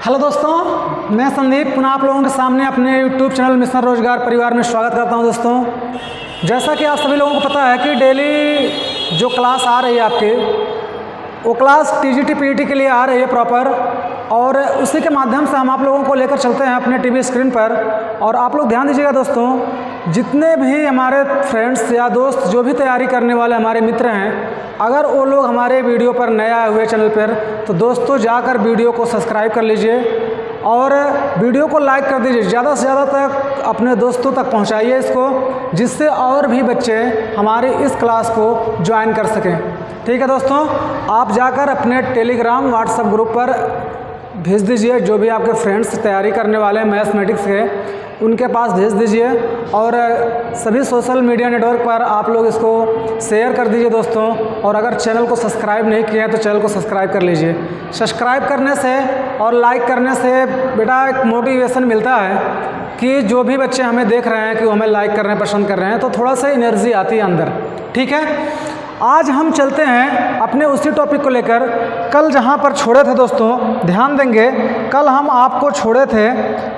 Hello दोस्तों, मैं संदीप पुनः आप लोगों के सामने अपने यूट्यूब चैनल मिशन रोजगार परिवार में स्वागत करता हूं। दोस्तों, जैसा कि आप सभी लोगों को पता है कि डेली जो क्लास आ रही है आपके, वो क्लास टीजीटी पीईटी के लिए आ रही है प्रॉपर, और उसी के माध्यम से हम आप लोगों को लेकर चलते हैं अपने टीवी स्क्रीन पर। और आप लोग ध्यान दीजिएगा दोस्तों, जितने भी हमारे फ्रेंड्स या दोस्त जो भी तैयारी करने वाले हमारे मित्र हैं, अगर वो लोग हमारे वीडियो पर नए आए हुए चैनल पर, तो दोस्तों जाकर वीडियो को सब्सक्राइब कर लीजिए और वीडियो को लाइक कर दीजिए। ज़्यादा से ज़्यादा तक अपने दोस्तों तक पहुंचाइए इसको, जिससे और भी बच्चे हमारे इस क्लास को ज्वाइन कर सकें। ठीक है दोस्तों, आप जाकर अपने टेलीग्राम व्हाट्सएप ग्रुप पर भेज दीजिए, जो भी आपके फ्रेंड्स तैयारी करने वाले हैं मैथमेटिक्स के, उनके पास भेज दीजिए। और सभी सोशल मीडिया नेटवर्क पर आप लोग इसको शेयर कर दीजिए दोस्तों। और अगर चैनल को सब्सक्राइब नहीं किया है तो चैनल को सब्सक्राइब कर लीजिए। सब्सक्राइब करने से और लाइक करने से बेटा एक मोटिवेशन मिलता है कि जो भी बच्चे हमें देख रहे हैं कि वो हमें लाइक कर रहे हैं, पसंद कर रहे हैं, तो थोड़ा सा एनर्जी आती है अंदर। ठीक है, आज हम चलते हैं अपने उसी टॉपिक को लेकर। कल जहाँ पर छोड़े थे दोस्तों, ध्यान देंगे, कल हम आपको छोड़े थे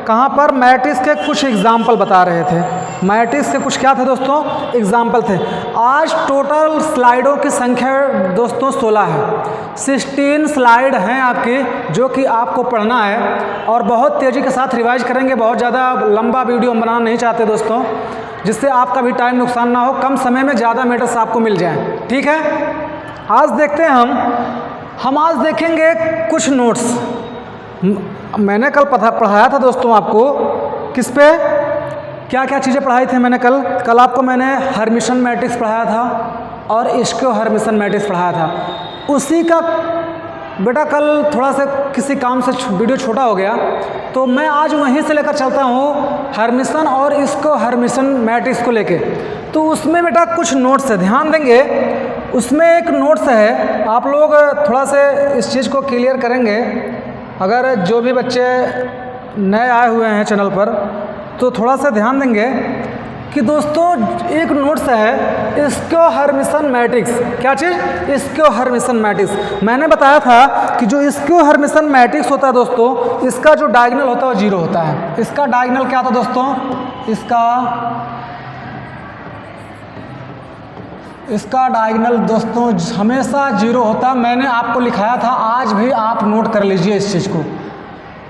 कहाँ पर, मैट्रिक्स के कुछ एग्जाम्पल बता रहे थे। मैट्रिक्स के कुछ क्या थे दोस्तों, एग्जाम्पल थे। आज टोटल स्लाइडों की संख्या दोस्तों 16 है। 16 स्लाइड हैं आपकी, जो कि आपको पढ़ना है और बहुत तेज़ी के साथ रिवाइज करेंगे। बहुत ज़्यादा लंबा वीडियो हम बनाना नहीं चाहते दोस्तों, जिससे आपका भी टाइम नुकसान ना हो, कम समय में ज़्यादा मैटर्स आपको मिल जाएं। ठीक है, आज देखते हैं हम आज देखेंगे कुछ नोट्स। मैंने कल पढ़ाया था दोस्तों आपको, किस पे क्या क्या चीज़ें पढ़ाई थी मैंने कल आपको मैंने हर्मिशन मैट्रिक्स पढ़ाया था और इसको हर्मिशन मैट्रिक्स पढ़ाया था। उसी का बेटा कल थोड़ा सा किसी काम से वीडियो छोटा हो गया, तो मैं आज वहीं से लेकर चलता हूँ हर्मिशन और इसको हर्मिशन मैट्रिक्स को लेके। तो उसमें बेटा कुछ नोट्स है, ध्यान देंगे। उसमें एक नोट्स है, आप लोग थोड़ा सा इस चीज़ को क्लियर करेंगे। अगर जो भी बच्चे नए आए हुए हैं चैनल पर, तो थोड़ा सा ध्यान देंगे कि दोस्तों एक नोट्स है इसको हर्मिशन मैट्रिक्स। क्या चीज़, इसको हर्मिशन मैट्रिक्स। मैंने बताया था कि जो इसको हर्मिशन मैट्रिक्स होता है दोस्तों, इसका जो डायगोनल होता है वो 0 होता है। इसका डायगोनल क्या होता है दोस्तों, इसका डायगोनल दोस्तों हमेशा 0 होता है। मैंने आपको लिखाया था, आज भी आप नोट कर लीजिए इस चीज़ को,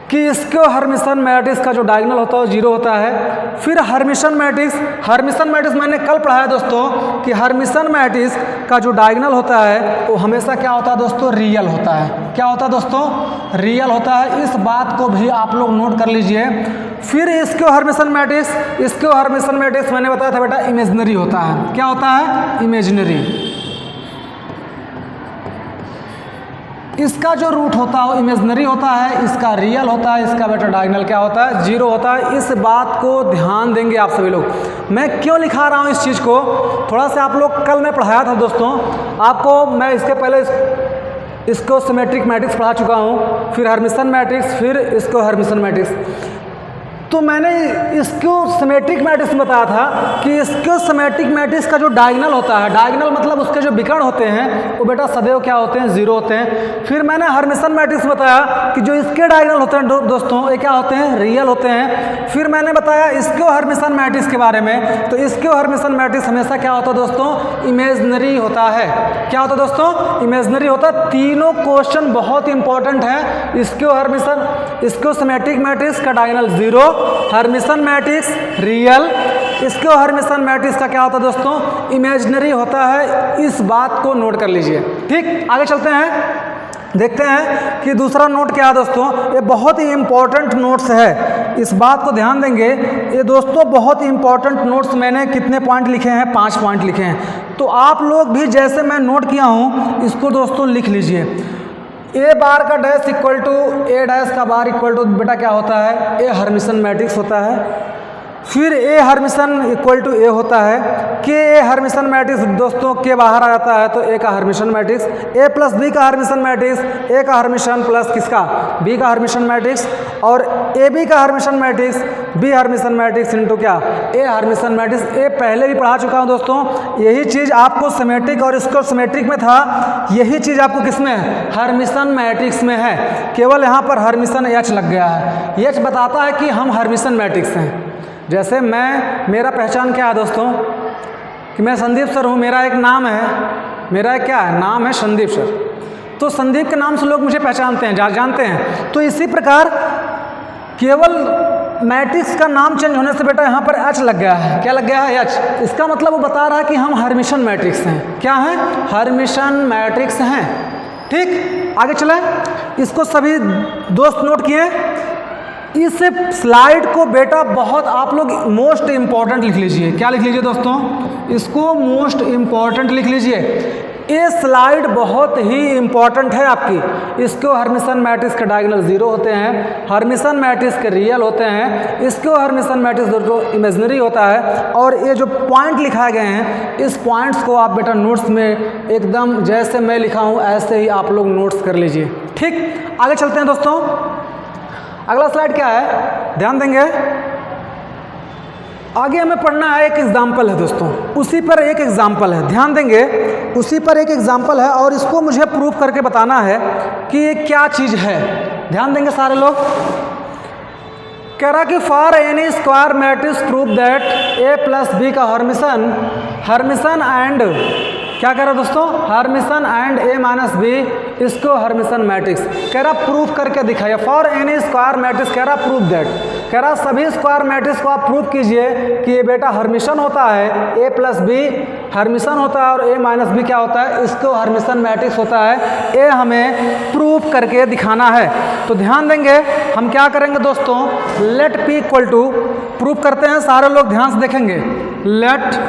कि इसको हर्मिशन मैट्रिक्स का जो डायगोनल होता है वो 0 होता है। फिर हर्मिशन मैट्रिक्स मैंने कल पढ़ाया दोस्तों कि हर्मिशन मैट्रिक्स का जो डायगोनल होता है वो हमेशा क्या होता है दोस्तों, रियल होता है। क्या होता है दोस्तों, रियल होता है। इस बात को भी आप लोग नोट कर लीजिए। फिर इसको हर्मिशन मैट्रिक्स मैंने बताया था बेटा इमेजिनरी होता है। क्या होता है, इमेजिनरी। इसका जो रूट होता है वो इमेजिनरी होता है, इसका रियल होता है, इसका बेटा डायगोनल क्या होता है, 0 होता है। इस बात को ध्यान देंगे आप सभी लोग। मैं क्यों लिखा रहा हूँ इस चीज़ को, थोड़ा सा आप लोग कल मैं पढ़ाया था दोस्तों आपको। मैं इसके पहले इसको सिमेट्रिक मैट्रिक्स पढ़ा चुका हूँ, फिर हर्मिशन मैट्रिक्स, फिर इसको हर्मिशन मैट्रिक्स। तो मैंने इसको सिमेट्रिक मैट्रिक्स में बताया था कि इसको सिमेट्रिक मैट्रिक्स का जो डायगोनल होता है, डायगोनल मतलब उसके जो विकर्ण होते हैं वो बेटा सदैव क्या होते हैं, 0 होते हैं। फिर मैंने हर्मिशन मैट्रिक्स बताया कि जो इसके डायगोनल होते हैं दोस्तों ये क्या होते हैं, रियल होते हैं। फिर मैंने बताया इसको हर्मिशन मैट्रिक्स के बारे में, तो इसको हर्मिशन मैट्रिक्स हमेशा क्या होता है दोस्तों, इमेजिनरी होता है। क्या होता है दोस्तों, इमेजिनरी होता है। तीनों क्वेश्चन बहुत इंपॉर्टेंट है। इसको सिमेट्रिक मैट्रिक्स का डायगोनल 0, हर्मिशन मैट्रिक्स रियल, इसको हर्मिशन मैट्रिक्स का क्या होता है दोस्तों, इमेजिनरी होता है। इस बात को नोट कर लीजिए। ठीक, आगे चलते हैं, देखते हैं कि दूसरा नोट क्या है दोस्तों। ये बहुत ही इंपॉर्टेंट नोट्स है, इस बात को ध्यान देंगे। ये दोस्तों बहुत ही इंपॉर्टेंट नोट्स, मैंने कितने पॉइंट लिखे हैं, 5 पॉइंट लिखे हैं। तो आप लोग भी जैसे मैं नोट किया हूँ इसको दोस्तों लिख लीजिए। ए बार का dash equal to A dash का बार इक्वल टू बेटा क्या होता है, ए हर्मिशन मैट्रिक्स होता है। फिर ए हर्मिशन इक्वल टू ए होता है के ए हर्मिशन मैट्रिक्स दोस्तों के बाहर आ जाता है तो ए का Hermitian matrix, A plus B का हर्मिशन मैट्रिक्स, ए का हर्मिशन प्लस किसका बी का हर्मिशन मैट्रिक्स, और ए बी का Hermitian matrix B Hermitian matrix into क्या ए हर्मिशन मैट्रिक्स। ए पहले भी पढ़ा चुका हूँ दोस्तों, यही चीज़ आपको सिमेट्रिक और इसको सिमेट्रिक में था, यही चीज़ आपको किसमें है हर्मिशन मैट्रिक्स में है, केवल यहाँ पर हर्मिशन एच लग गया है। एच बताता है कि हम हर्मिशन मैट्रिक्स हैं। जैसे मेरा पहचान क्या है दोस्तों कि मैं संदीप सर हूँ, मेरा एक नाम है, मेरा क्या है नाम है संदीप सर, तो संदीप के नाम से लोग मुझे पहचानते हैं, जानते हैं। तो इसी प्रकार केवल मैट्रिक्स का नाम चेंज होने से बेटा यहाँ पर एच लग गया है। क्या लग गया है एच, इसका मतलब वो बता रहा है कि हम हर्मिशन मैट्रिक्स हैं। क्या है हर्मिशन मैट्रिक्स हैं। ठीक, आगे चले, इसको सभी दोस्त नोट किए। इस स्लाइड को बेटा बहुत आप लोग मोस्ट इम्पॉर्टेंट लिख लीजिए। क्या लिख लीजिए दोस्तों, इसको मोस्ट इम्पॉर्टेंट लिख लीजिए। ये स्लाइड बहुत ही इम्पॉर्टेंट है आपकी। इसको हर्मिशन मैट्रिक्स के डायगोनल 0 होते हैं, हर्मिशन मैट्रिक्स के रियल होते हैं, इसको हर्मिशन मैट्रिक्स जो इमेजिनरी होता है। और ये जो पॉइंट लिखाए गए हैं, इस पॉइंट्स को आप बेटा नोट्स में एकदम जैसे मैं लिखा हूँ ऐसे ही आप लोग नोट्स कर लीजिए। ठीक, आगे चलते हैं दोस्तों। अगला स्लाइड क्या है, ध्यान देंगे। आगे हमें पढ़ना है, एक एग्जाम्पल है दोस्तों, उसी पर एक एग्जाम्पल है, ध्यान देंगे, उसी पर एक एग्जाम्पल है और इसको मुझे प्रूफ करके बताना है कि ये क्या चीज़ है। ध्यान देंगे सारे लोग। कह रहा कि for any square matrix proof that A plus B का हर्मिशन एंड क्या कह रहा दोस्तों Hermitian and A minus B, इसको हर्मिशन मैट्रिक्स कह रहा प्रूफ करके दिखाइए। फॉर एनी स्क्वायर मैट्रिक्स कह रहा प्रूफ दैट, कह रहा सभी स्क्वायर मैट्रिक्स को आप प्रूफ कीजिए कि ये बेटा हर्मिशन होता है, ए प्लस बी हर्मिशन होता है और ए माइनस बी क्या होता है, इसको हर्मिशन मैट्रिक्स होता है। ये हमें प्रूफ करके दिखाना है। तो ध्यान देंगे हम क्या करेंगे दोस्तों, let P equal to, proof करते हैं सारे लोग ध्यान से देखेंगे। लेट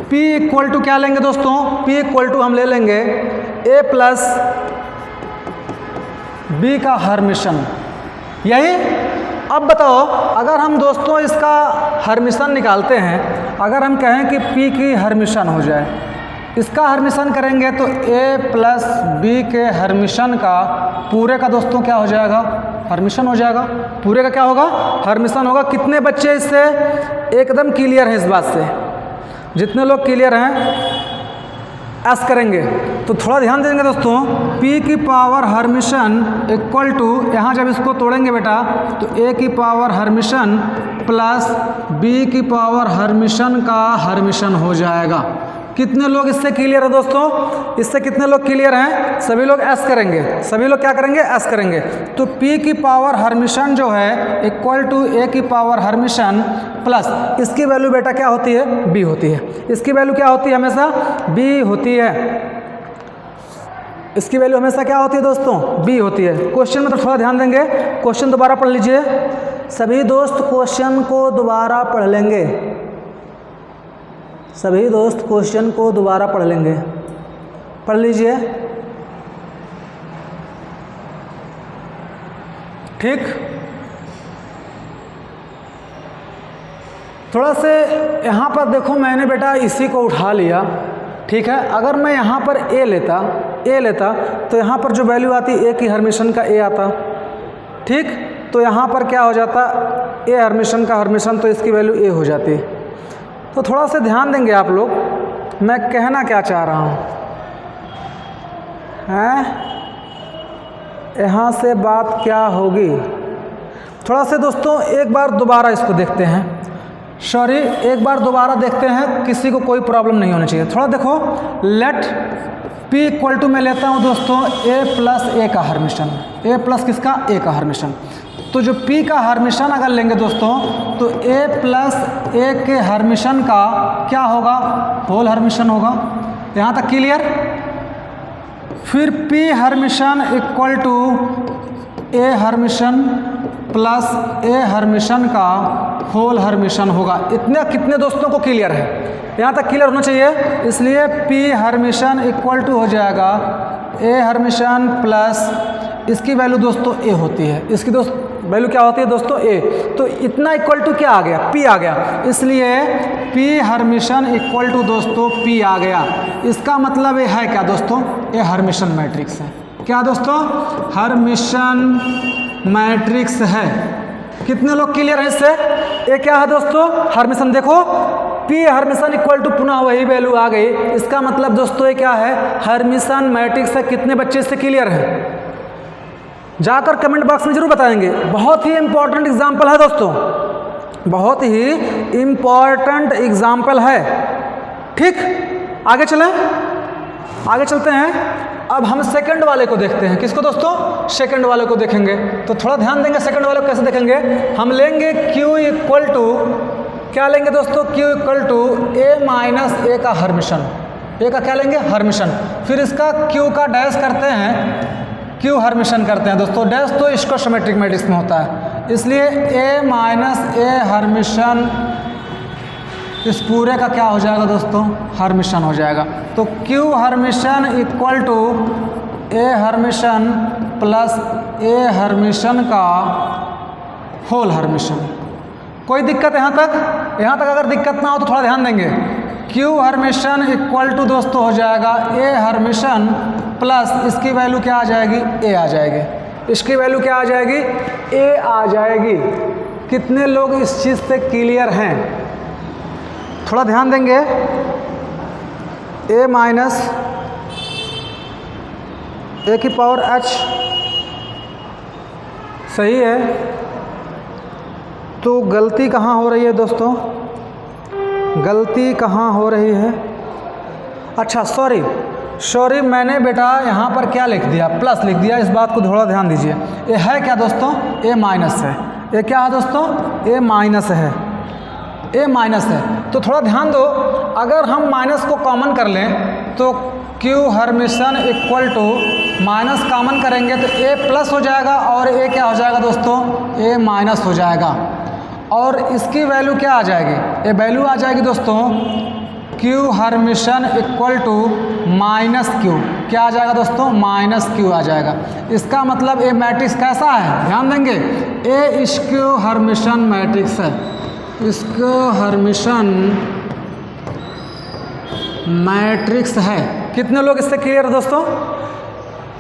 P इक्वल टू क्या लेंगे दोस्तों, P इक्वल टू हम ले लेंगे A प्लस बी का हर्मिशन। यही अब बताओ, अगर हम दोस्तों इसका हर्मिशन निकालते हैं, अगर हम कहें कि P की हर्मिशन हो जाए, इसका हर्मिशन करेंगे तो A प्लस बी के हर्मिशन का पूरे का दोस्तों क्या हो जाएगा, हर्मिशन हो जाएगा। पूरे का क्या होगा, हर्मिशन होगा। कितने बच्चे इससे एकदम क्लियर हैं, इस बात से जितने लोग क्लियर हैं एस करेंगे। तो थोड़ा ध्यान देंगे दोस्तों, P की पावर हर्मिशन इक्वल टू, यहाँ जब इसको तोड़ेंगे बेटा तो A की पावर हर्मिशन प्लस B की पावर हर्मिशन का हर्मिशन हो जाएगा। कितने लोग इससे क्लियर है दोस्तों, इससे कितने लोग क्लियर हैं, सभी लोग एस करेंगे, सभी लोग क्या करेंगे एस करेंगे। तो P की पावर हर्मिशन जो है इक्वल टू A की पावर हर्मिशन प्लस इसकी वैल्यू बेटा क्या होती है, B होती है। इसकी वैल्यू क्या होती है, हमेशा B होती है। इसकी वैल्यू हमेशा क्या होती है दोस्तों, B होती है। क्वेश्चन में तो थोड़ा ध्यान देंगे, क्वेश्चन दोबारा पढ़ लीजिए सभी दोस्त, क्वेश्चन को दोबारा पढ़ लेंगे सभी दोस्त, क्वेश्चन को दोबारा पढ़ लेंगे, पढ़ लीजिए। ठीक, थोड़ा से यहाँ पर देखो, मैंने बेटा इसी को उठा लिया, ठीक है। अगर मैं यहाँ पर ए लेता तो यहाँ पर जो वैल्यू आती ए की हर्मिशन का ए आता, ठीक। तो यहाँ पर क्या हो जाता, ए हर्मिशन का हर्मिशन, तो इसकी वैल्यू ए हो जाती। तो थोड़ा सा ध्यान देंगे आप लोग, मैं कहना क्या चाह रहा हूँ हैं, यहाँ से बात क्या होगी। थोड़ा से दोस्तों एक बार दोबारा इसको देखते हैं, सॉरी एक बार दोबारा देखते हैं, किसी को कोई प्रॉब्लम नहीं होनी चाहिए। थोड़ा देखो, लेट P इक्वल टू मैं लेता हूँ दोस्तों A प्लस ए का हर्मिशन, A प्लस किसका, A का हर्मिशन। तो जो P का हर्मिशन अगर लेंगे दोस्तों तो A प्लस ए के हर्मिशन का क्या होगा, होल हर्मिशन होगा। यहाँ तक क्लियर। फिर P Hermitian equal to A Hermitian plus A Hermitian का होल हर्मिशन होगा। इतने कितने दोस्तों को क्लियर है, यहाँ तक क्लियर होना चाहिए। इसलिए P हर्मिशन इक्वल टू हो जाएगा A हर्मिशन प्लस इसकी वैल्यू दोस्तों A होती है, इसकी वैल्यू क्या होती है दोस्तों ए। तो इतना इक्वल टू क्या आ गया, पी आ गया, इसलिए पी हर्मिशन इक्वल टू दोस्तों पी आ गया। इसका मतलब ये है क्या दोस्तों, ये हर्मिशन मैट्रिक्स है। क्या दोस्तों, हर्मिशन मैट्रिक्स है। कितने लोग क्लियर हैं इससे? ये क्या है दोस्तों, हर्मिशन। देखो पी हर्मिशन इक्वल टू पुनः वही वैल्यू आ गई। इसका मतलब दोस्तों ये क्या है, हर्मिशन मैट्रिक्स है। कितने बच्चे इससे क्लियर हैं? जाकर कमेंट बॉक्स में जरूर बताएंगे। बहुत ही इंपॉर्टेंट एग्जाम्पल है दोस्तों, बहुत ही इंपॉर्टेंट एग्जाम्पल है। ठीक, आगे चलें, आगे चलते हैं। अब हम सेकंड वाले को देखते हैं। किसको दोस्तों, सेकंड वाले को देखेंगे। तो थोड़ा ध्यान देंगे, सेकंड वाले को कैसे देखेंगे। हम लेंगे Q इक्वल टू, क्या लेंगे दोस्तों, Q equal to A minus A का हर्मिशन। ए का क्या लेंगे, हर्मिशन। फिर इसका Q का डैश करते हैं, Q हर्मिशन करते हैं दोस्तों। डैश तो इसको सिमेट्रिक मैट्रिक्स में होता है, इसलिए ए माइनस ए हर्मिशन, इस पूरे का क्या हो जाएगा दोस्तों, हर्मिशन हो जाएगा। तो Q Hermitian equal to A Hermitian plus A Hermitian का होल हर्मिशन। कोई दिक्कत यहाँ तक? यहाँ तक अगर दिक्कत ना हो तो थोड़ा ध्यान देंगे। Q हर्मिशन इक्वल टू दोस्तों हो जाएगा ए हर्मिशन प्लस इसकी वैल्यू क्या आ जाएगी, ए आ जाएगी। इसकी वैल्यू क्या आ जाएगी, ए आ जाएगी। कितने लोग इस चीज़ से क्लियर हैं? थोड़ा ध्यान देंगे। ए माइनस ए की पावर एच सही है। तो गलती कहाँ हो रही है दोस्तों, गलती कहाँ हो रही है? अच्छा सॉरी मैंने बेटा यहाँ पर क्या लिख दिया, प्लस लिख दिया। इस बात को थोड़ा ध्यान दीजिए। ये है क्या दोस्तों, ए माइनस है। ये क्या है दोस्तों, ए माइनस है, ए माइनस है। तो थोड़ा ध्यान दो, अगर हम माइनस को कॉमन कर लें तो Q Hermitian equal to minus common करेंगे तो ए प्लस हो जाएगा और ए क्या हो जाएगा दोस्तों, ए माइनस हो जाएगा। और इसकी वैल्यू क्या आ जाएगी, ये वैल्यू आ जाएगी दोस्तों Q Hermitian equal to minus Q। क्या आ जाएगा दोस्तों, माइनस Q आ जाएगा। इसका मतलब ये मैट्रिक्स कैसा है, ध्यान देंगे। ए इसक्यू हर्मिशन मैट्रिक्स है, इसको हर्मिशन मैट्रिक्स है। कितने लोग इससे क्लियर है दोस्तों?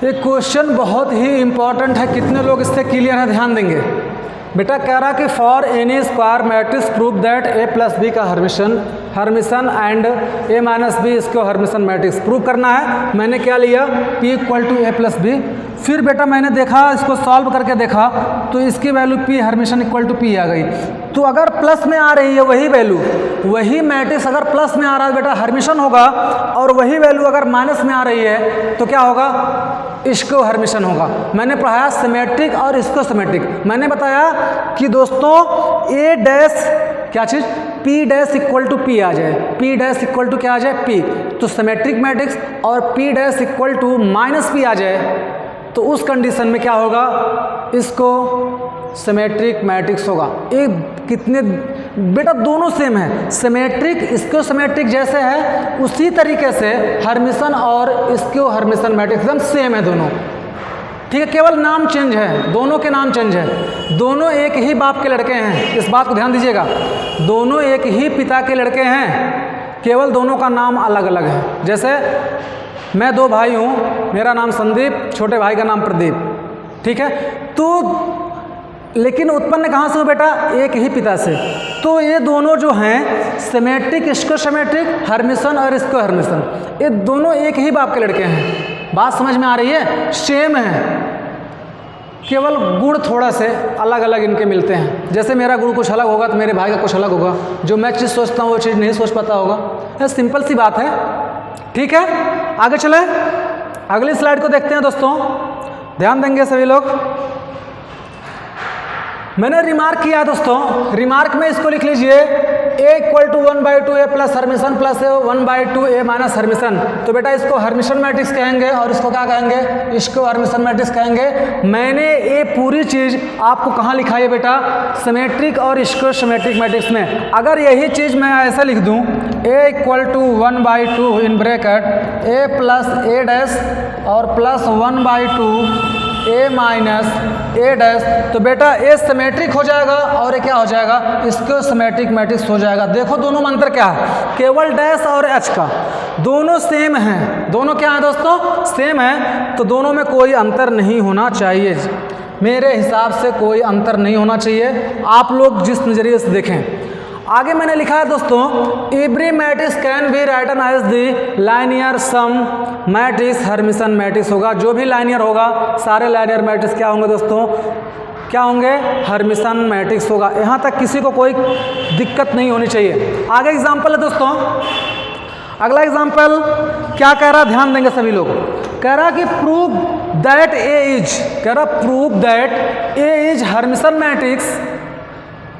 ये क्वेश्चन बहुत ही इंपॉर्टेंट है। कितने लोग इससे क्लियर है, ध्यान देंगे। बेटा कह रहा कि for any square matrix prove that A plus B का Hermitian and A minus B इसको हर्मिशन मैट्रिक्स प्रूव करना है। मैंने क्या लिया, P equal to A plus B. फिर बेटा मैंने देखा, इसको सॉल्व करके देखा तो इसकी value P Hermitian equal to P आ गई। तो अगर प्लस में आ रही है वही वैल्यू, वही मैट्रिक्स अगर प्लस में आ रहा है बेटा हर्मिशन होगा, और वही वैल्यू अगर माइनस में आ रही है तो क्या होगा, इसको हर्मिशन होगा। मैंने पढ़ाया सिमेट्रिक और इसको सिमेट्रिक। मैंने बताया कि दोस्तों ए डैश क्या चीज़, P dash equal to P आ जाए, P डैश इक्वल टू क्या आ जाए, P। तो सिमेट्रिक मैट्रिक्स और P dash equal to minus P आ जाए तो उस कंडीशन में क्या होगा, इसको सिमेट्रिक मैट्रिक्स होगा। एक कितने बेटा दोनों सेम है, सिमेट्रिक इसको सिमेट्रिक जैसे है उसी तरीके से हर्मिशन और इसको हर्मिशन मैट्रिक्स एकदम सेम है दोनों। ठीक है, केवल नाम चेंज है, दोनों के नाम चेंज है। दोनों एक ही बाप के लड़के हैं, इस बात को ध्यान दीजिएगा। दोनों एक ही पिता के लड़के हैं, केवल दोनों का नाम अलग अलग है। जैसे मैं दो भाई हूँ, मेरा नाम संदीप, छोटे भाई का नाम प्रदीप। ठीक है, तो लेकिन उत्पन्न कहाँ से हो बेटा, एक ही पिता से। तो ये दोनों जो हैं सिमेट्रिक, इसको सिमेट्रिक, हर्मिशन और इसको हर्मिशन, ये दोनों एक ही बाप के लड़के हैं। बात समझ में आ रही है, सेम है, केवल गुण थोड़ा से अलग अलग इनके मिलते हैं। जैसे मेरा गुण कुछ अलग होगा तो मेरे भाई का कुछ अलग होगा, जो मैं चीज़ सोचता हूँ वो चीज़ नहीं सोच पाता होगा। ये सिंपल सी बात है। ठीक है, आगे चलें, अगली स्लाइड को देखते हैं दोस्तों। ध्यान देंगे सभी लोग। मैंने रिमार्क किया दोस्तों, रिमार्क में इसको लिख लीजिए, a equal to 1/2 a plus Hermitian plus 1/2 a minus Hermitian. तो बेटा इसको हर्मिशन मैट्रिक्स कहेंगे और इसको क्या कहेंगे, इसको हर्मिशन मैट्रिक्स कहेंगे। मैंने ये पूरी चीज़ आपको कहाँ लिखा है बेटा, सिमेट्रिक और इसको सिमेट्रिक मैट्रिक्स में। अगर यही चीज़ मैं ऐसे लिख दूँ, a equal to 1/2 in bracket a plus a dash और plus 1/2 a minus a dash, तो बेटा ए सिमेट्रिक हो जाएगा और ये क्या हो जाएगा, इसको सिमेट्रिक मैट्रिक्स हो जाएगा। देखो दोनों में अंतर क्या है, केवल डैश और एच का, दोनों सेम हैं, दोनों क्या है दोस्तों, सेम है, तो दोनों में कोई अंतर नहीं होना चाहिए। मेरे हिसाब से कोई अंतर नहीं होना चाहिए, आप लोग जिस नज़रिए से देखें। आगे मैंने लिखा है दोस्तों, every matrix can be written as the linear sum matrix Hermitian matrix होगा। जो भी लाइनियर होगा सारे लाइनियर मैट्रिक्स क्या होंगे दोस्तों, क्या होंगे, हर्मिशन मैट्रिक्स होगा। यहाँ तक किसी को कोई दिक्कत नहीं होनी चाहिए। आगे एग्जाम्पल है दोस्तों, अगला एग्जाम्पल क्या कह रहा है, ध्यान देंगे सभी लोग। कह रहा कि प्रूव दैट ए इज, कह रहा prove that A is Hermitian matrix,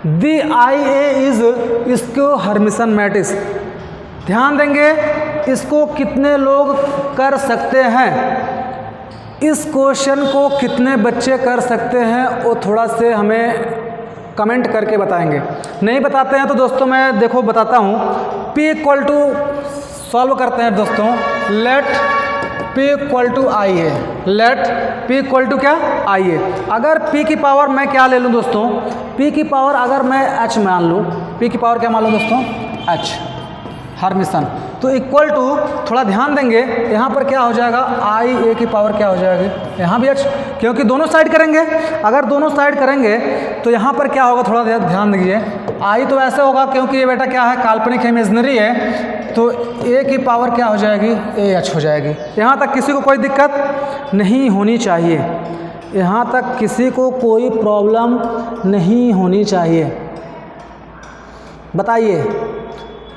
the I A is इसको हर्मिशन मैट्रिक्स। ध्यान देंगे, इसको कितने लोग कर सकते हैं, इस क्वेश्चन को कितने बच्चे कर सकते हैं वो थोड़ा से हमें कमेंट करके बताएंगे। नहीं बताते हैं तो दोस्तों मैं देखो बताता हूँ। P इक्वल टू सॉल्व करते हैं दोस्तों, let P equal to I A, let P equal to क्या, आई ए। अगर P की पावर मैं क्या ले लूँ दोस्तों, P की पावर अगर मैं H मान लूँ, P की पावर क्या मान लूँ दोस्तों, H हर्मिशन, तो इक्वल टू, थोड़ा ध्यान देंगे यहाँ पर क्या हो जाएगा, आई ए की पावर क्या हो जाएगी, यहाँ भी H, क्योंकि दोनों साइड करेंगे। अगर दोनों साइड करेंगे तो यहाँ पर क्या होगा, थोड़ा ध्यान दीजिए। आई तो ऐसे होगा क्योंकि ये बेटा क्या है, काल्पनिक है, इमेजिनरी है, तो ए की पावर क्या हो जाएगी, ए एच हो जाएगी। यहाँ तक किसी को कोई दिक्कत नहीं होनी चाहिए, यहाँ तक किसी को कोई प्रॉब्लम नहीं होनी चाहिए। बताइए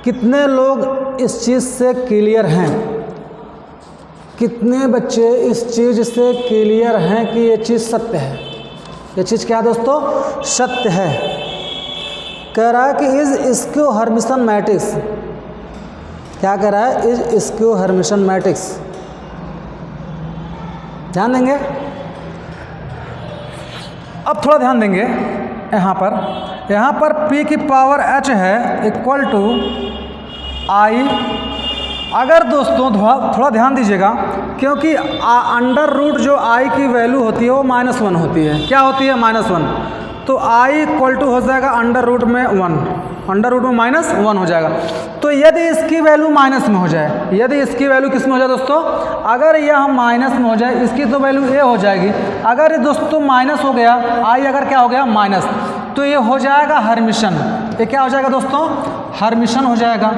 कितने लोग इस चीज़ से क्लियर हैं, कितने बच्चे इस चीज़ से क्लियर हैं कि ये चीज़ सत्य है, ये चीज़ क्या दोस्तों, सत्य है। कह रहा है कि इज स्क्यू हर्मिशन मैट्रिक्स, क्या कह रहा है, इज स्क्यू हर्मिशन मैट्रिक्स। ध्यान देंगे, अब थोड़ा ध्यान देंगे यहाँ पर P की पावर H है इक्वल टू आई। अगर दोस्तों थोड़ा ध्यान दीजिएगा, क्योंकि अंडर रूट जो I की वैल्यू होती है वो -1 होती है, क्या होती है, -1, तो I इक्वल टू हो जाएगा अंडर रूट में 1, अंडर रूट में -1 हो जाएगा। तो यदि इसकी वैल्यू माइनस में हो जाए, यदि इसकी वैल्यू किस में हो जाए दोस्तों, अगर यह माइनस में हो जाए, इसकी तो वैल्यू ए हो जाएगी। अगर ये दोस्तों माइनस हो गया, आई अगर क्या हो गया माइनस, तो ये हो जाएगा हर्मिशन। ये क्या हो जाएगा दोस्तों, हर्मिशन हो जाएगा,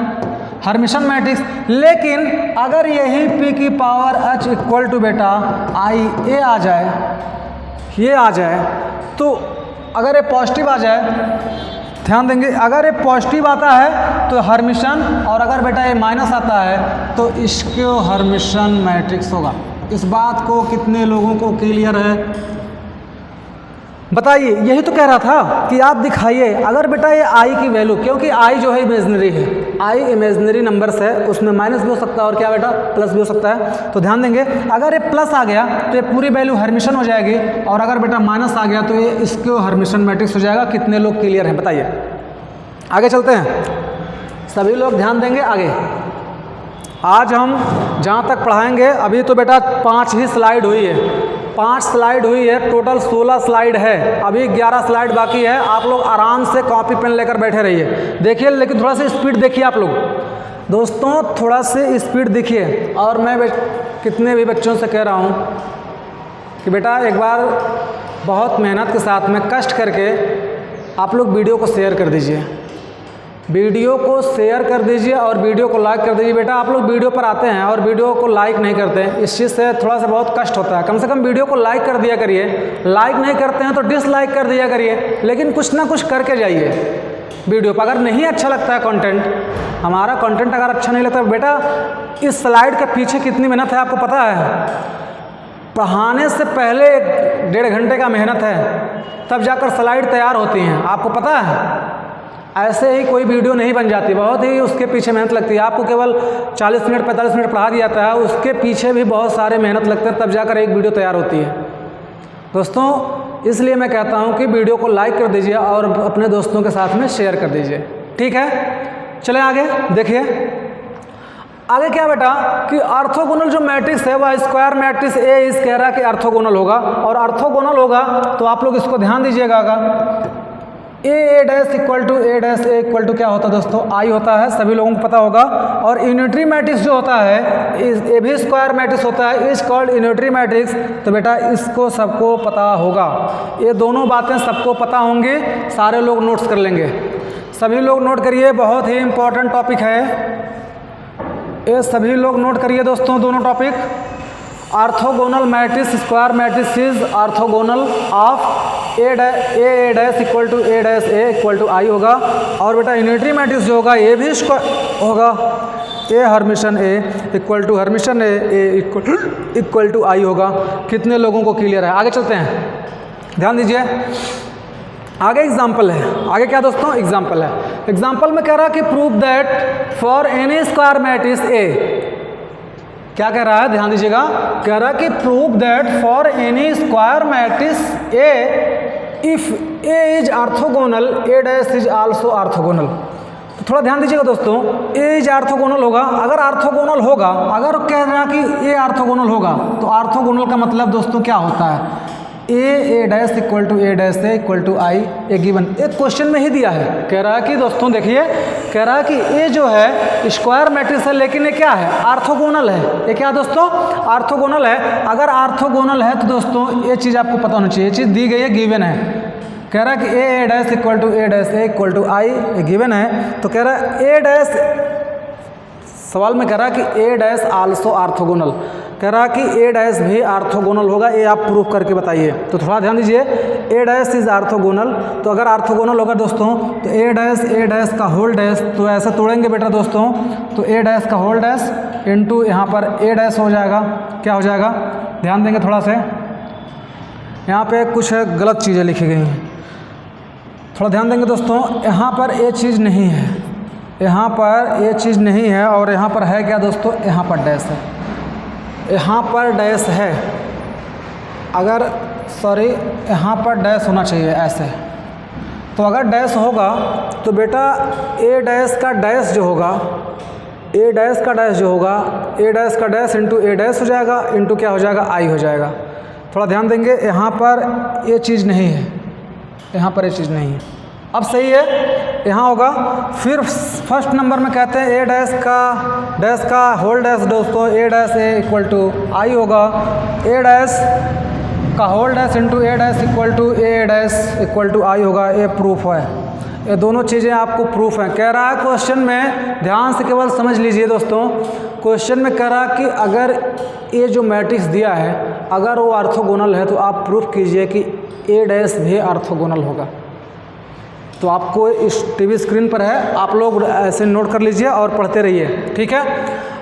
हर्मिशन मैट्रिक्स। लेकिन अगर यही P की पावर H इक्वल टू बेटा आई ए आ जाए, ये आ जाए, तो अगर ये पॉजिटिव आ जाए, ध्यान देंगे, अगर ये पॉजिटिव आता है तो हर्मिशन, और अगर बेटा ये माइनस आता है तो इसको हर्मिशन मैट्रिक्स होगा। इस बात को कितने लोगों को क्लियर है, बताइए। यही तो कह रहा था कि आप दिखाइए, अगर बेटा ये आई की वैल्यू, क्योंकि आई जो है इमेजनरी है, आई इमेजनरी नंबर्स है, उसमें माइनस भी हो सकता है और क्या बेटा प्लस भी हो सकता है। तो ध्यान देंगे, अगर ये प्लस आ गया तो ये पूरी वैल्यू हर्मिशन हो जाएगी, और अगर बेटा माइनस आ गया तो ये इसको हर्मिशन मैट्रिक्स हो जाएगा। कितने लोग क्लियर हैं बताइए। आगे चलते हैं, सभी लोग ध्यान देंगे। आगे आज हम जहाँ तक पढ़ाएंगे, अभी तो बेटा 5 ही स्लाइड हुई है, 5 स्लाइड हुई है, टोटल 16 स्लाइड है, अभी 11 स्लाइड बाकी है। आप लोग आराम से कॉपी पेन लेकर बैठे रहिए, देखिए, लेकिन थोड़ा सा स्पीड देखिए आप लोग दोस्तों, थोड़ा से स्पीड देखिए। और मैं कितने भी बच्चों से कह रहा हूँ कि बेटा एक बार बहुत मेहनत के साथ में कष्ट करके आप लोग वीडियो को शेयर कर दीजिए, वीडियो को शेयर कर दीजिए और वीडियो को लाइक कर दीजिए। बेटा आप लोग वीडियो पर आते हैं और वीडियो को लाइक नहीं करते हैं, इस चीज़ से थोड़ा सा बहुत कष्ट होता है। कम से कम वीडियो को लाइक कर दिया करिए, लाइक नहीं करते हैं तो डिसलाइक कर दिया करिए, लेकिन कुछ ना कुछ करके जाइए वीडियो पर। अगर नहीं अच्छा लगता है कंटेंट, हमारा कंटेंट अगर अच्छा नहीं लगता, बेटा इस स्लाइड के पीछे कितनी मेहनत है आपको पता है? पढ़ाने से पहले 1.5 घंटे का मेहनत है, तब जाकर स्लाइड तैयार होती हैं, आपको पता है। ऐसे ही कोई वीडियो नहीं बन जाती, बहुत ही उसके पीछे मेहनत लगती है। आपको केवल 40 मिनट 45 मिनट पढ़ा दिया जाता है, उसके पीछे भी बहुत सारे मेहनत लगते हैं, तब जाकर एक वीडियो तैयार होती है। दोस्तों इसलिए मैं कहता हूं कि वीडियो को लाइक कर दीजिए और अपने दोस्तों के साथ में शेयर कर दीजिए, ठीक है। चलें आगे देखिए, आगे क्या बेटा कि ऑर्थोगोनल जो मैट्रिक्स है वह स्क्वायर मैट्रिक्स ए इस कह रहा है कि ऑर्थोगोनल होगा, और ऑर्थोगोनल होगा तो आप लोग इसको ध्यान दीजिएगा। A dash equal to A dash A equal to क्या होता है दोस्तों, आई होता है, सभी लोगों को पता होगा। और यूनिटरी मैट्रिक्स जो होता है ए भी स्क्वायर मैट्रिक्स होता है, इज कॉल्ड यूनिटरी मैट्रिक्स। तो बेटा इसको सबको पता होगा, ये दोनों बातें सबको पता होंगी, सारे लोग नोट्स कर लेंगे। सभी लोग नोट करिए, बहुत ही इंपॉर्टेंट टॉपिक है ये, सभी लोग नोट करिए दोस्तों दोनों topic. Orthogonal matrix square matrix is orthogonal of A dash equal to A dash A equal to I होगा। और बेटा यूनिटरी मैट्रिक्स जो होगा ये भी स्क्वायर होगा, A Hermitian A equal to Hermitian A equal to I होगा। कितने लोगों को क्लियर है? आगे चलते हैं, ध्यान दीजिए। आगे एग्जाम्पल है, आगे क्या दोस्तों एग्जाम्पल है। एग्जाम्पल में कह रहा है कि prove that for any square matrix A, क्या कह रहा है ध्यान दीजिएगा, कह रहा है कि prove that for any square matrix A if A is orthogonal A dash is also orthogonal. तो थोड़ा ध्यान दीजिएगा दोस्तों, ए इज ऑर्थोगोनल होगा, अगर ऑर्थोगोनल होगा, अगर कह रहा कि ए ऑर्थोगोनल होगा तो ऑर्थोगोनल का मतलब दोस्तों क्या होता है, A dash equal to A dash A equal to I A given. एक क्वेश्चन में ही दिया है, कह रहा है कि दोस्तों देखिए, कह रहा है कि ए जो है स्क्वायर मैट्रिक्स है, लेकिन ये क्या है ऑर्थोगोनल है। ये क्या दोस्तों ऑर्थोगोनल है। अगर ऑर्थोगोनल है तो दोस्तों ये चीज़ आपको पता होनी चाहिए, ये चीज़ दी गई है, गिवन है। कह रहा है कि A dash equal to A dash A equal to I given है। तो कह रहा है ए डैश, सवाल में कह रहा है कि ए डैश आल्सो ऑर्थोगोनल, कह रहा कि ए डैश भी ऑर्थोगोनल होगा, ये आप प्रूफ करके बताइए। तो थोड़ा ध्यान दीजिए, ए डैश इज ऑर्थोगोनल, तो अगर ऑर्थोगोनल होगा दोस्तों तो ए डैश का होल डैश, तो ऐसे तोड़ेंगे बेटा दोस्तों, तो ए डैश का होल डैश इनटू यहाँ पर ए डैश हो जाएगा, क्या हो जाएगा, ध्यान देंगे थोड़ा से, यहाँ पे कुछ गलत चीज़ें लिखी गई हैं, थोड़ा ध्यान देंगे दोस्तों। यहाँ पर ये चीज़ नहीं है, यहाँ पर ये चीज़ नहीं है, और यहाँ पर है क्या दोस्तों, यहाँ पर डैश है, यहाँ पर डैश है, अगर सॉरी यहाँ पर डैश होना चाहिए ऐसे। तो अगर डैश होगा तो बेटा ए डैश का डैश जो होगा, ए डैश का डैश जो होगा, ए डैश का डैश इंटू ए डैश हो जाएगा, इंटू क्या हो जाएगा, आई हो जाएगा। थोड़ा ध्यान देंगे, यहाँ पर ये चीज़ नहीं है, यहाँ पर ये चीज़ नहीं है, अब सही है, यहाँ होगा। फिर फर्स्ट नंबर में कहते हैं ए डैश का होल डैश दोस्तों, A dash A equal to I होगा, ए डैश का whole dash into A dash equal to A dash equal to I होगा। ये प्रूफ है, ये दोनों चीज़ें आपको प्रूफ हैं। कह रहा है क्वेश्चन में, ध्यान से केवल समझ लीजिए दोस्तों, क्वेश्चन में कह रहा कि अगर ये जो मैट्रिक्स दिया है अगर वो ऑर्थोगोनल है तो आप प्रूफ कीजिए कि ए डैश भी ऑर्थोगोनल होगा। तो आपको इस टीवी स्क्रीन पर है, आप लोग ऐसे नोट कर लीजिए और पढ़ते रहिए, ठीक है।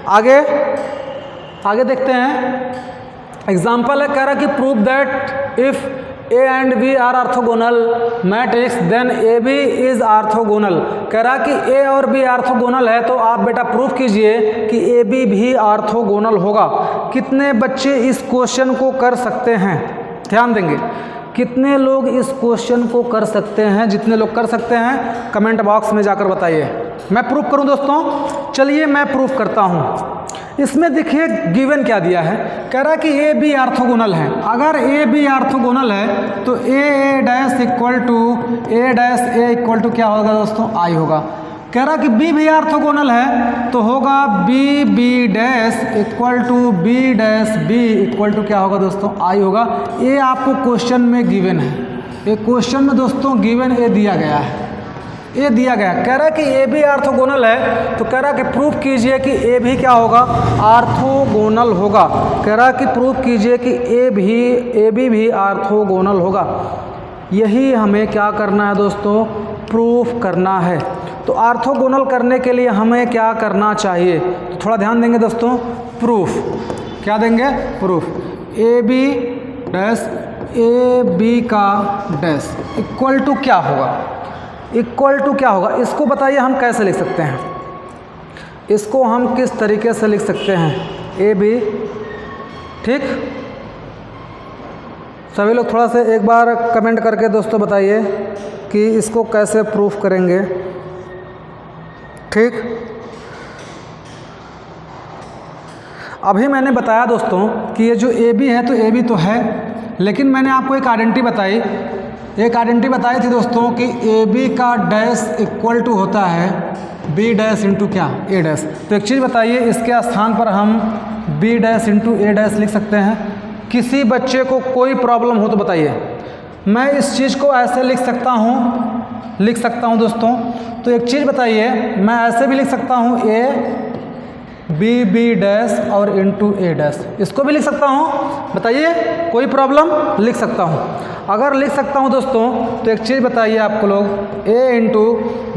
आगे देखते हैं, एग्जाम्पल है, कह रहा कि prove that if A and B are orthogonal matrix then A B is orthogonal. कह रहा कि ए और बी ऑर्थोगोनल है तो आप बेटा प्रूफ कीजिए कि ए बी भी ऑर्थोगोनल होगा। कितने बच्चे इस क्वेश्चन को कर सकते हैं, ध्यान देंगे, कितने लोग इस क्वेश्चन को कर सकते हैं? जितने लोग कर सकते हैं कमेंट बॉक्स में जाकर बताइए। मैं प्रूफ करूं दोस्तों, चलिए मैं प्रूफ करता हूं। इसमें देखिए गिवन क्या दिया है, कह रहा कि ए बी ऑर्थोगोनल है। अगर ए बी ऑर्थोगोनल है तो A dash equal to A dash A equal to क्या होगा दोस्तों, आई होगा। कह रहा कि बी भी ऑर्थोगोनल है तो होगा B B dash equal to B dash B equal to क्या होगा दोस्तों, आई होगा। ये आपको क्वेश्चन में गिवन है, ये क्वेश्चन में दोस्तों गिवन ए दिया गया है, ये दिया गया। कह रहा है कि ए भी ऑर्थोगोनल है तो कह रहा कि प्रूफ कीजिए कि ए भी क्या होगा, ऑर्थोगोनल होगा। कह रहा कि प्रूफ कीजिए कि ए बी भी ऑर्थोगोनल होगा। यही हमें क्या करना है दोस्तों, प्रूफ करना है। तो ऑर्थोगोनल करने के लिए हमें क्या करना चाहिए, तो थोड़ा ध्यान देंगे दोस्तों, प्रूफ क्या देंगे, proof A B dash A B का डैश इक्वल टू क्या होगा, इक्वल टू क्या होगा, इसको बताइए हम कैसे लिख सकते हैं, इसको हम किस तरीके से लिख सकते हैं, ए बी, ठीक। सभी लोग थोड़ा सा एक बार कमेंट करके दोस्तों बताइए कि इसको कैसे प्रूफ करेंगे, ठीक। अभी मैंने बताया दोस्तों कि ये जो ए बी है तो ए बी तो है, लेकिन मैंने आपको एक आइडेंटिटी बताई थी दोस्तों कि ए बी का डैश इक्वल टू होता है बी डैश इंटू क्या, ए डैश। तो एक चीज़ बताइए, इसके स्थान पर हम B dash into A dash लिख सकते हैं। किसी बच्चे को कोई प्रॉब्लम हो तो बताइए। मैं इस चीज़ को ऐसे लिख सकता हूँ दोस्तों। तो एक चीज़ बताइए, मैं ऐसे भी लिख सकता हूँ ए बी डैश और इंटू ए डैश, इसको भी लिख सकता हूँ। बताइए कोई प्रॉब्लम, लिख सकता हूँ। अगर लिख सकता हूँ दोस्तों तो एक चीज़ बताइए आपको लोग, ए इंटू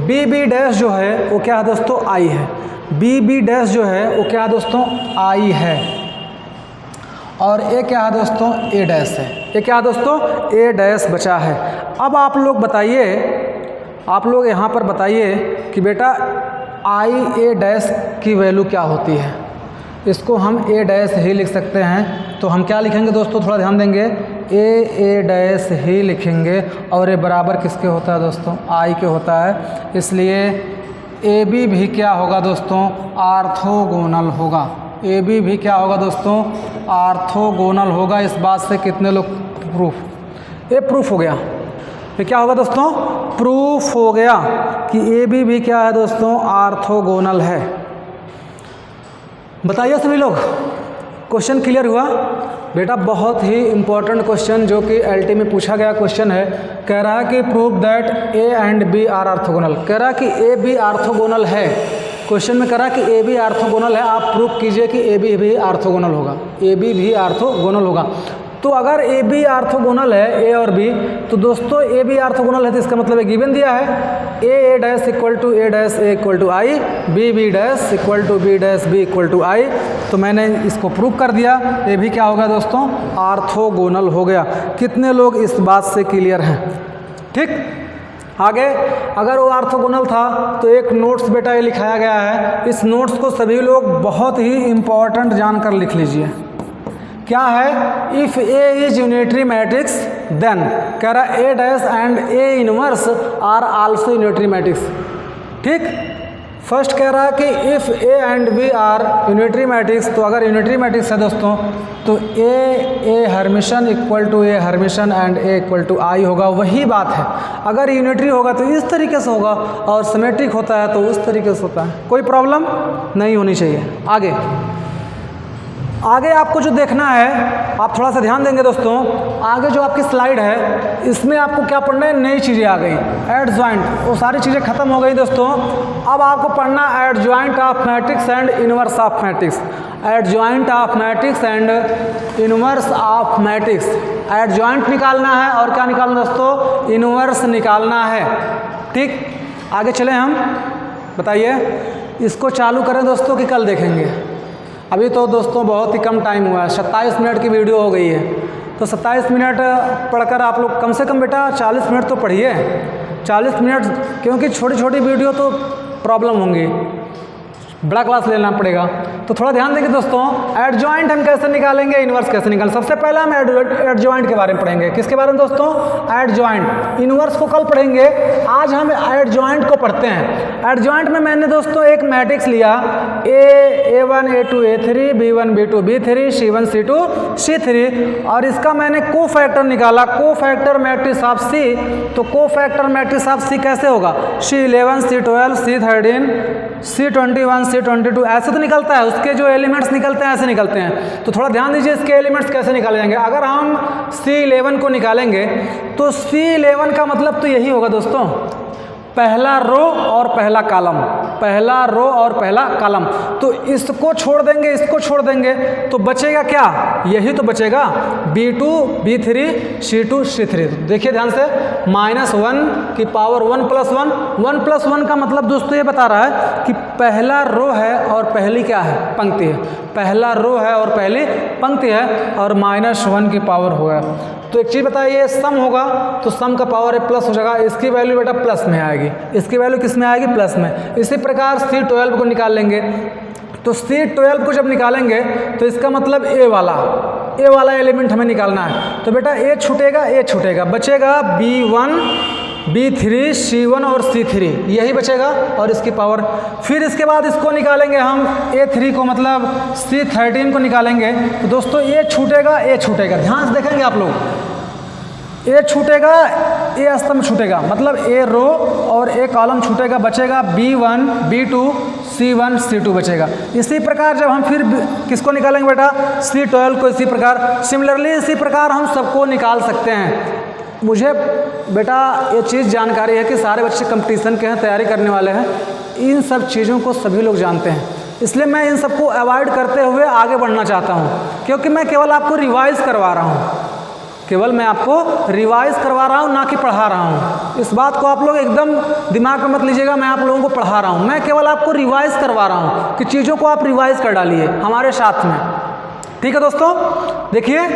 बी डैश जो है वो क्या है दोस्तों, आई है। बी डैश जो है वो क्या है दोस्तों, आई है। और ए क्या है दोस्तों, ए डैश है। ये क्या है दोस्तों, ए डैश बचा है। अब आप लोग बताइए, आप लोग यहाँ पर बताइए कि बेटा आई ए डैश की वैल्यू क्या होती है। इसको हम ए डैश ही लिख सकते हैं। तो हम क्या लिखेंगे दोस्तों, थोड़ा ध्यान देंगे, ए डैश ही लिखेंगे। और ये बराबर किसके होता है दोस्तों, आई के होता है। इसलिए ए बी भी क्या होगा दोस्तों, आर्थोगोनल होगा। ए बी भी क्या होगा दोस्तों, आर्थोगोनल होगा। इस बात से कितने लोग प्रूफ, ये प्रूफ हो गया। ये क्या होगा दोस्तों, प्रूफ हो गया कि ए बी भी क्या है दोस्तों, आर्थोगोनल है। बताइए सभी लोग, क्वेश्चन क्लियर हुआ बेटा? बहुत ही इंपॉर्टेंट क्वेश्चन जो कि एलटी में पूछा गया क्वेश्चन है। कह रहा है कि prove that A and B are orthogonal. कह रहा है कि ए बी आर्थोगोनल है। क्वेश्चन में कह रहा है कि ए बी आर्थोगोनल है। आप प्रूव कीजिए कि ए बी भी आर्थोगोनल होगा, ए बी भी आर्थोगोनल होगा। तो अगर ए बी आर्थोगोनल है, ए और बी, तो दोस्तों ए बी आर्थोगोनल है तो इसका मतलब गिवन दिया है A dash equal to A dash A equal to I, B dash equal to B dash B equal to I. तो मैंने इसको प्रूव कर दिया, ये भी क्या होगा दोस्तों, आर्थोगोनल हो गया। कितने लोग इस बात से क्लियर हैं? ठीक। आगे अगर वो आर्थोगोनल था तो एक नोट्स बेटा ये लिखाया गया है। इस नोट्स को सभी लोग बहुत ही इम्पॉर्टेंट जानकर लिख लीजिए। क्या है, if A is unitary matrix then, कह रहा है A dash and A inverse are also unitary matrix. ठीक। फर्स्ट कह रहा है कि if A and B are unitary matrix, तो अगर यूनिटरी मैट्रिक्स है दोस्तों तो A Hermitian equal to A Hermitian and A equal to I होगा। वही बात है, अगर यूनिटरी होगा तो इस तरीके से होगा और सिमेट्रिक होता है तो उस तरीके से होता है। कोई प्रॉब्लम नहीं होनी चाहिए। आगे आपको जो देखना है, आप थोड़ा सा ध्यान देंगे दोस्तों। आगे जो आपकी स्लाइड है इसमें आपको क्या पढ़ना है, नई चीज़ें आ गई। एडजॉइंट, वो सारी चीज़ें खत्म हो गई दोस्तों। अब आपको पढ़ना adjoint of matrix and inverse of matrix. Adjoint of matrix and inverse of matrix. Adjoint निकालना है और क्या निकालना दोस्तों, इनवर्स निकालना है। ठीक। आगे चले हम, बताइए इसको चालू करें दोस्तों कि कल देखेंगे? अभी तो दोस्तों बहुत ही कम टाइम हुआ है, 27 मिनट की वीडियो हो गई है। तो 27 मिनट पढ़कर आप लोग कम से कम बेटा 40 मिनट तो पढ़िए। 40 मिनट, क्योंकि छोटी छोटी वीडियो तो प्रॉब्लम होंगी, बड़ा क्लास लेना पड़ेगा। तो थोड़ा ध्यान देंगे दोस्तों। एडजॉइंट हम कैसे निकालेंगे, इनवर्स कैसे निकालेंगे। सबसे पहले हम एडजॉइंट के बारे में पढ़ेंगे। किसके बारे में दोस्तों, एडजॉइंट। इनवर्स को कल पढ़ेंगे, आज हम एडजॉइंट को पढ़ते हैं। एडजॉइंट में मैंने दोस्तों एक मैट्रिक्स लिया, A1 A2 A3 B1 B2 B3 C1 C2 C3, और इसका मैंने कोफैक्टर निकाला, कोफैक्टर मैट्रिक्स ऑफ C। तो कोफैक्टर मैट्रिक्स ऑफ C कैसे होगा, C11 C12 C13 C21 C22, ऐसे तो निकलता है। उसके जो एलिमेंट्स निकलते हैं ऐसे निकलते हैं। तो थोड़ा ध्यान दीजिए इसके एलिमेंट्स कैसे निकाले जाएंगे। अगर हम C11 को निकालेंगे तो C11 का मतलब तो यही होगा दोस्तों, पहला रो और पहला कॉलम, पहला रो और पहला कॉलम। तो इसको छोड़ देंगे, इसको छोड़ देंगे तो बचेगा क्या, यही तो बचेगा, B2 B3 C2 C3। देखिए ध्यान से, -1 की पावर 1 + 1, 1 + 1 का मतलब दोस्तों ये बता रहा है कि पहला रो है और पहली क्या है, पंक्ति है। पहला रो है और पहली पंक्ति है, और -1 की पावर होगा। तो एक चीज़ बताइए, सम होगा तो सम का पावर प्लस हो जाएगा। इसकी वैल्यू बेटा प्लस में आएगी, इसकी वैल्यू किस में आएगी, प्लस में। इसी प्रकार C12 को निकाल लेंगे। तो C12 को जब निकालेंगे तो इसका मतलब ए वाला एलिमेंट हमें निकालना है। तो बेटा ए छूटेगा, ए छूटेगा, बचेगा B1 B3 C1 और C3 यही बचेगा और इसकी पावर। फिर इसके बाद इसको निकालेंगे हम A3 को, मतलब C13 को निकालेंगे तो दोस्तों A छूटेगा, A छूटेगा, ध्यान से देखेंगे आप लोग। A छूटेगा, A स्तंभ छूटेगा, मतलब A रो और A कॉलम छूटेगा, बचेगा B1 B2 C1 C2 बचेगा। इसी प्रकार जब हम फिर किसको निकालेंगे बेटा, C12 को, इसी प्रकार सिमिलरली इसी प्रकार हम सबको निकाल सकते हैं। मुझे बेटा ये चीज़ जानकारी है कि सारे बच्चे कंपटीशन के हैं, तैयारी करने वाले हैं, इन सब चीज़ों को सभी लोग जानते हैं, इसलिए मैं इन सबको अवॉइड करते हुए आगे बढ़ना चाहता हूँ, क्योंकि मैं केवल आपको रिवाइज करवा रहा हूँ, केवल मैं आपको रिवाइज करवा रहा हूँ, ना कि पढ़ा रहा हूँ। इस बात को आप लोग एकदम दिमाग में मत लीजिएगा, मैं आप लोगों को पढ़ा रहा हूँ, मैं केवल आपको रिवाइज करवा रहा हूँ कि चीज़ों को आप रिवाइज कर डालिए हमारे साथ में। ठीक है दोस्तों, देखिए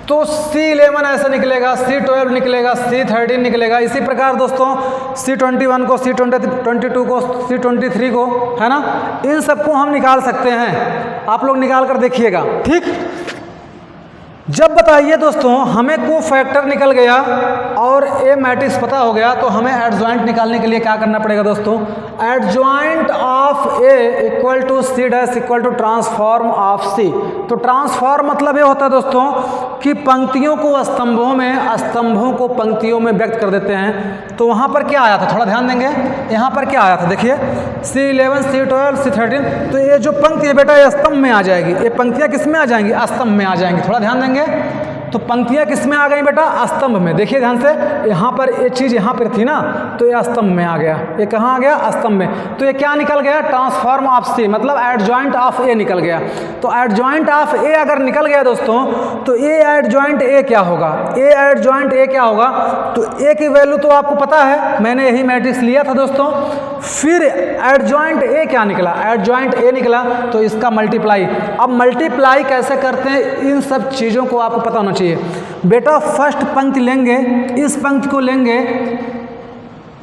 तो C11 ऐसे निकलेगा, C12 निकलेगा, C13 निकलेगा, इसी प्रकार दोस्तों C21 को, C22 को, C23 को, है ना, इन सबको हम निकाल सकते हैं। आप लोग निकाल कर देखिएगा। ठीक, जब बताइए दोस्तों हमें को फैक्टर निकल गया और ए मैट्रिक्स पता हो गया, तो हमें एडजॉइंट निकालने के लिए क्या करना पड़ेगा दोस्तों, adjoint of A equal to C dash equal to transform of C. तो ट्रांसफॉर्म मतलब ये होता है दोस्तों कि पंक्तियों को स्तंभों में, स्तंभों को पंक्तियों में व्यक्त कर देते हैं। तो वहाँ पर क्या आया था, थोड़ा ध्यान देंगे, यहाँ पर क्या आया था, देखिए C11 C12 C13, तो ये जो पंक्ति है बेटा ये स्तंभ में आ जाएगी, ये पंक्तियाँ किस में आ जाएंगी, स्तंभ में आ जाएंगी। थोड़ा ध्यान देंगे, तो पंक्तियाँ किस में आ गई बेटा, स्तंभ में। देखिए ध्यान से, यहाँ पर ये चीज़ यहाँ पर थी ना, तो ये स्तंभ में आ गया, ये कहाँ आ गया, स्तंभ में। तो ये क्या निकल गया, ट्रांसफॉर्म ऑफ सी, मतलब एडजॉइंट ऑफ ए निकल गया। तो एडजॉइंट ऑफ ए अगर निकल गया दोस्तों, तो ए एडजॉइंट ए क्या होगा, ए एडजॉइंट ए क्या होगा, तो ए की वैल्यू तो आपको पता है, मैंने यही मैट्रिक्स लिया था दोस्तों। फिर एडजॉइंट ए क्या निकला, एडजॉइंट ए निकला, तो इसका मल्टीप्लाई। अब मल्टीप्लाई कैसे करते हैं, इन सब चीज़ों को आपको पता होना चाहिए। बेटा फर्स्ट पंक्ति लेंगे, इस पंक्ति को लेंगे,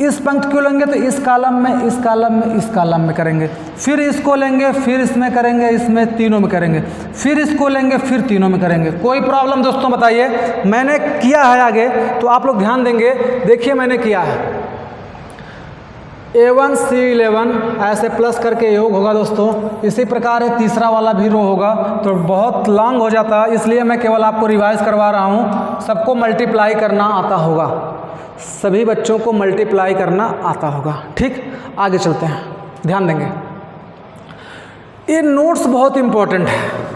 इस पंक्ति को लेंगे तो इस कॉलम में, इस कॉलम में, इस कॉलम में करेंगे, फिर इसको लेंगे, फिर इसमें करेंगे, इसमें तीनों में करेंगे, फिर इसको लेंगे, फिर तीनों में करेंगे। कोई प्रॉब्लम दोस्तों बताइए, मैंने किया है आगे, तो आप लोग ध्यान देंगे, देखिए मैंने किया है A1 C11 ऐसे प्लस करके योग होगा दोस्तों। इसी प्रकार है तीसरा वाला भी रो होगा, तो बहुत लॉन्ग हो जाता है, इसलिए मैं केवल आपको रिवाइज करवा रहा हूँ। सबको मल्टीप्लाई करना आता होगा, सभी बच्चों को मल्टीप्लाई करना आता होगा। ठीक, आगे चलते हैं, ध्यान देंगे, ये नोट्स बहुत इंपॉर्टेंट है,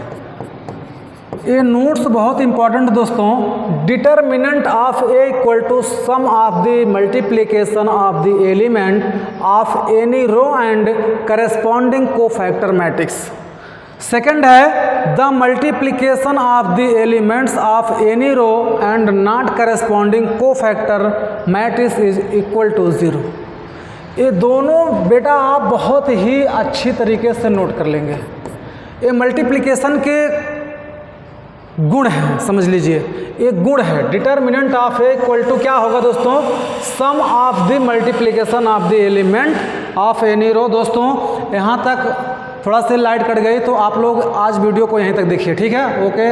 ये नोट्स बहुत इंपॉर्टेंट दोस्तों। Determinant of A equal to sum of the multiplication of the element of any row and corresponding cofactor matrix. Second है the multiplication of the elements of any row and not corresponding cofactor matrix is equal to 0। ये दोनों बेटा आप बहुत ही अच्छी तरीके से note कर लेंगे। ये मल्टीप्लिकेशन के गुण है, समझ लीजिए, एक गुण है। Determinant of A equal to क्या होगा दोस्तों, sum of the multiplication of the element of any row. दोस्तों यहाँ तक थोड़ा सा लाइट कट गई, तो आप लोग आज वीडियो को यहीं तक देखिए, ठीक है, ओके।